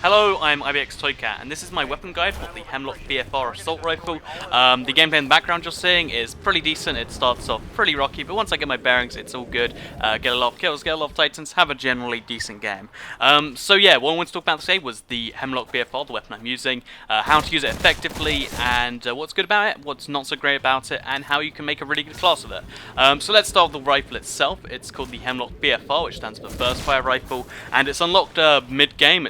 Hello, I'm IBX Toycat, and this is my weapon guide for the Hemlok BFR assault rifle. The gameplay in the background you're seeing is pretty decent. It starts off pretty rocky, but once I get my bearings, it's all good. Get a lot of kills, get a lot of titans, have a generally decent game. So yeah, what I wanted to talk about today was the Hemlok BFR, the weapon I'm using, how to use it effectively, and what's good about it, what's not so great about it, and how you can make a really good class of it. So let's start with the rifle itself. It's called the Hemlok BFR, which stands for Burst Fire Rifle, and it's unlocked mid-game.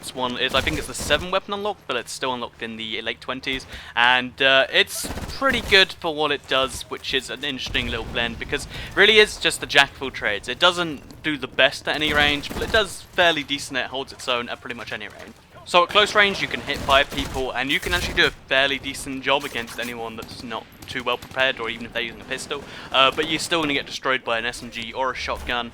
I think it's the 7 weapon unlocked, but it's still unlocked in the late 20s, and it's pretty good for what it does, which is an interesting little blend, because it really is just the jack of all trades. It doesn't do the best at any range, but it does fairly decent. It holds its own at pretty much any range. So at close range you can hit 5 people, and you can actually do a fairly decent job against anyone that's not too well prepared, or even if they're using a pistol, but you're still going to get destroyed by an SMG or a shotgun,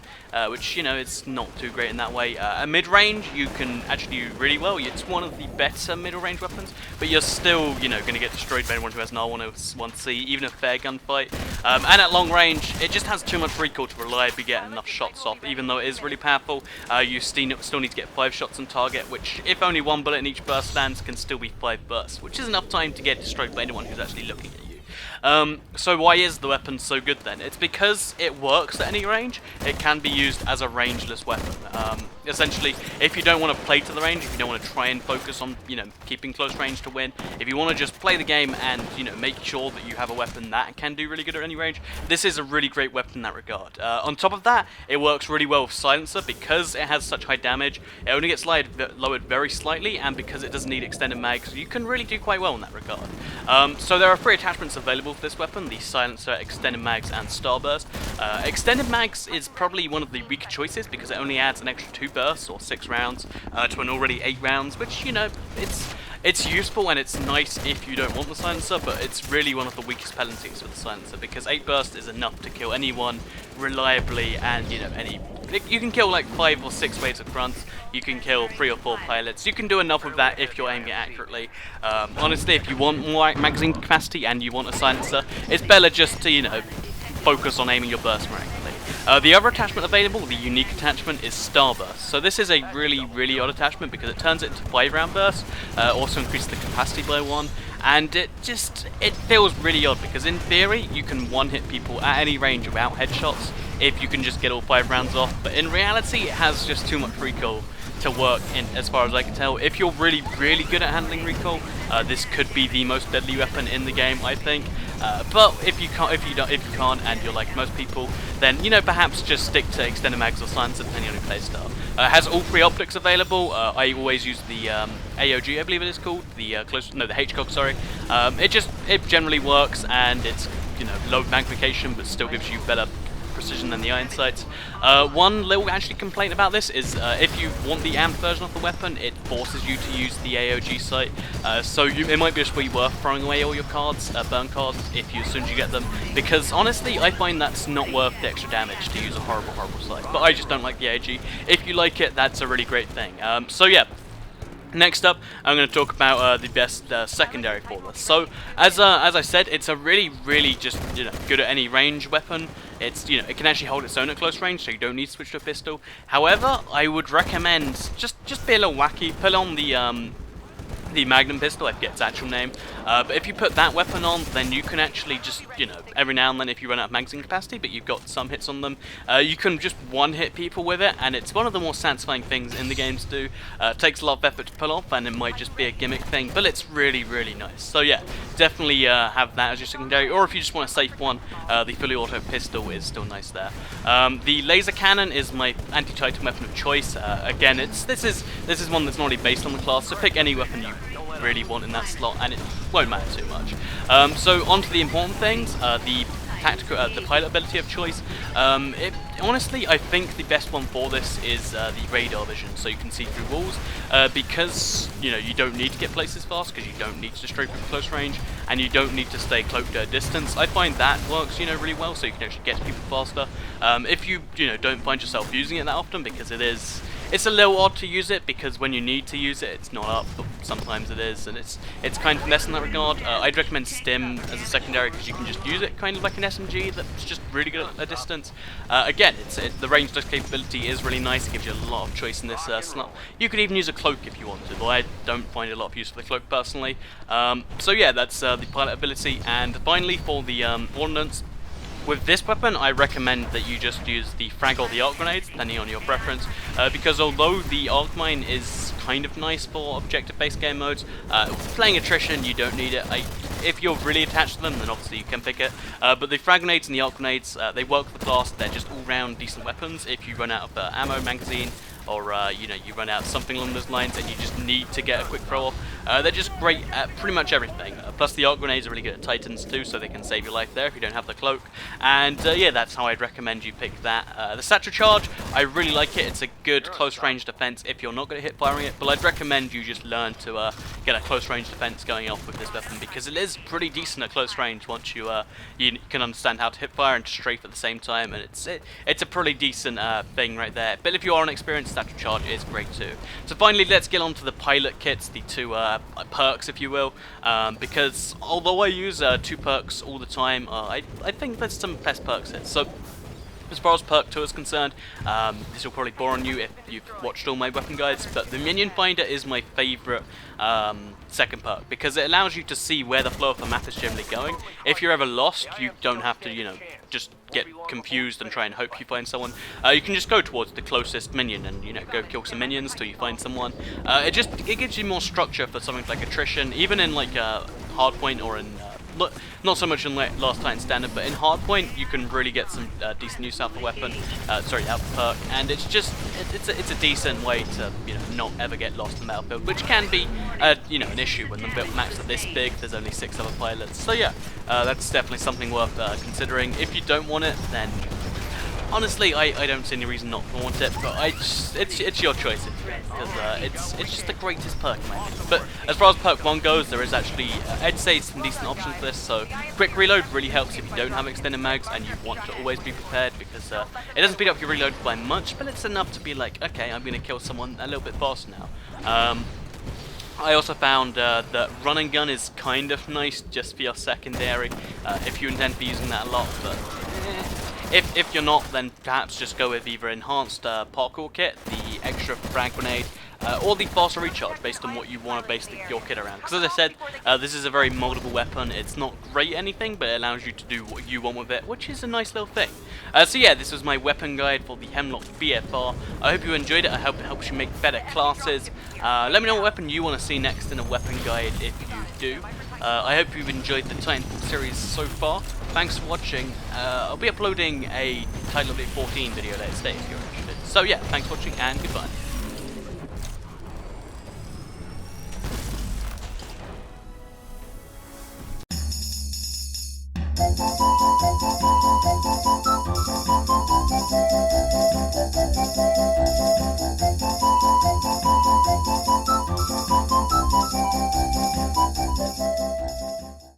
which, you know, it's not too great in that way. At mid-range you can actually do really well. It's one of the better middle-range weapons, but you're still, you know, going to get destroyed by anyone who has an R101C, even a fair gunfight. And at long range it just has too much recoil to reliably get enough shots off. Even though it is really powerful, you still need to get 5 shots on target, which, if only 1 bullet in each burst lands, can still be 5 bursts, which is enough time to get destroyed by anyone who's actually looking at you. So why is the weapon so good then? It's because it works at any range. It can be used as a rangeless weapon. Essentially, if you don't want to play to the range, if you don't want to try and focus on, you know, keeping close range to win, if you want to just play the game and, you know, make sure that you have a weapon that can do really good at any range, this is a really great weapon in that regard. On top of that, it works really well with silencer because it has such high damage. It only gets lowered very slightly, and because it doesn't need extended mags, you can really do quite well in that regard. So there are 3 attachments available for this weapon: the silencer, extended mags, and starburst. Extended mags is probably one of the weaker choices because it only adds an extra 2 bursts or 6 rounds to an already 8 rounds, which, you know, it's useful and it's nice if you don't want the silencer, but it's really one of the weakest penalties with the silencer, because 8 burst is enough to kill anyone reliably, and, you know, you can kill like 5 or 6 waves of grunts, you can kill 3 or 4 pilots, you can do enough of that if you're aiming it accurately. Honestly, if you want more magazine capacity and you want a silencer, it's better just to, you know, focus on aiming your burst more accurately. The other attachment available, the unique attachment, is Starburst. So this is a really odd attachment because it turns it into 5-round bursts, also increases the capacity by 1, and it feels really odd because in theory you can one-hit people at any range without headshots if you can just get all 5 rounds off, but in reality it has just too much recoil to work in, as far as I can tell. If you're really good at handling recoil, this could be the most deadly weapon in the game, I think. But if you can't, and you're like most people, then, you know, perhaps just stick to extended mags or silencer depending on your playstyle. It has all 3 optics available. I always use the AOG, I believe it is called, the HCOG, sorry. It generally works, and it's, you know, low magnification, but still gives you better precision than the iron sights. One little actually complaint about this is if you want the amped version of the weapon, it forces you to use the AOG sight, so it might be just really worth throwing away all your cards, burn cards, as soon as you get them, because honestly I find that's not worth the extra damage to use a horrible sight, but I just don't like the AOG. If you like it, that's a really great thing. So yeah. Next up, I'm going to talk about the best secondary for this. So, as I said, it's a really just, you know, good at any range weapon. It's, you know, it can actually hold its own at close range, so you don't need to switch to a pistol. However, I would recommend just be a little wacky. Put on the Magnum pistol, I forget its actual name, but if you put that weapon on, then you can actually just, you know, every now and then, if you run out of magazine capacity but you've got some hits on them, you can just one-hit people with it, and it's one of the more satisfying things in the game to do. It takes a lot of effort to pull off, and it might just be a gimmick thing, but it's really nice. So yeah, definitely have that as your secondary, or if you just want a safe one, the fully auto pistol is still nice there. The laser cannon is my anti-Titan weapon of choice. Again, this is one that's not really based on the class, so pick any weapon you really want in that slot, and it won't matter too much. So on to the important things, the pilot ability of choice. Honestly, I think the best one for this is the radar vision, so you can see through walls, because, you know, you don't need to get places fast, because you don't need to destroy from close range, and you don't need to stay cloaked at a distance. I find that works, you know, really well, so you can actually get to people faster. If you know, don't find yourself using it that often, because it's a little odd to use it because when you need to use it, it's not up, but sometimes it is, and it's kind of mess in that regard. I'd recommend Stim as a secondary because you can just use it kind of like an SMG that's just really good at a distance. Again, the range capability is really nice. It gives you a lot of choice in this slot. You could even use a cloak if you wanted, though I don't find a lot of use for the cloak personally. So yeah, that's the pilot ability. And finally, for the ordnance. With this weapon, I recommend that you just use the frag or the arc grenades, depending on your preference, because although the arc mine is kind of nice for objective-based game modes, playing attrition, you don't need it. If you're really attached to them, then obviously you can pick it. But the frag grenades and the arc grenades, they work for the class. They're just all-round decent weapons. If you run out of ammo, magazine, or you know, you run out something along those lines and you just need to get a quick throw off, they're just great at pretty much everything. Plus the arc grenades are really good at Titans too, so they can save your life there if you don't have the cloak. And yeah, that's how I'd recommend you pick that. The satchel charge, I really like it. It's a good close range defense if you're not good at hip firing it, but I'd recommend you just learn to get a close range defense going off with this weapon, because it is pretty decent at close range once you can understand how to hip fire and strafe at the same time, and it's a pretty decent thing right there. But if you are unexperienced, satchel charge is great too. So finally, let's get on to the pilot kits, the two perks, if you will, because although I use 2 perks all the time, I think there's some best perks here. So as far as perk 2 is concerned, this will probably bore on you if you've watched all my weapon guides, but the minion finder is my favourite second perk, because it allows you to see where the flow of the map is generally going. If you're ever lost, you don't have to, you know, just get confused and try and hope you find someone. You can just go towards the closest minion and, you know, go kill some minions till you find someone. It gives you more structure for something like attrition, even in like hardpoint or in not so much in Last Titan Standard, but in hardpoint you can really get some decent use out of the weapon, out the perk, and it's a decent way to, you know, not ever get lost in the battlefield, which can be you know, an issue when the build maps are this big. There's only 6 other pilots, so yeah, that's definitely something worth considering. If you don't want it, then honestly, I don't see any reason not to want it, but it's your choice, because it's just the greatest perk in my opinion. But as far as perk 1 goes, there is actually, I'd say, some decent options for this. So quick reload really helps if you don't have extended mags and you want to always be prepared, because it doesn't speed up your reload by much, but it's enough to be like, okay, I'm going to kill someone a little bit faster now. I also found that run and gun is kind of nice just for your secondary, if you intend to be using that a lot, but if you're not, then perhaps just go with either enhanced parkour kit, the extra frag grenade, or the faster recharge based on what you want to base your kit around. Because as I said, this is a very moldable weapon. It's not great anything, but it allows you to do what you want with it, which is a nice little thing. So yeah, this was my weapon guide for the Hemlok VFR. I hope you enjoyed it. I hope it helps you make better classes. Let me know what weapon you want to see next in a weapon guide if you do. I hope you've enjoyed the Titanfall series so far. Thanks for watching. I'll be uploading a Titanfall 14 video later today if you're interested. So yeah, thanks for watching and goodbye.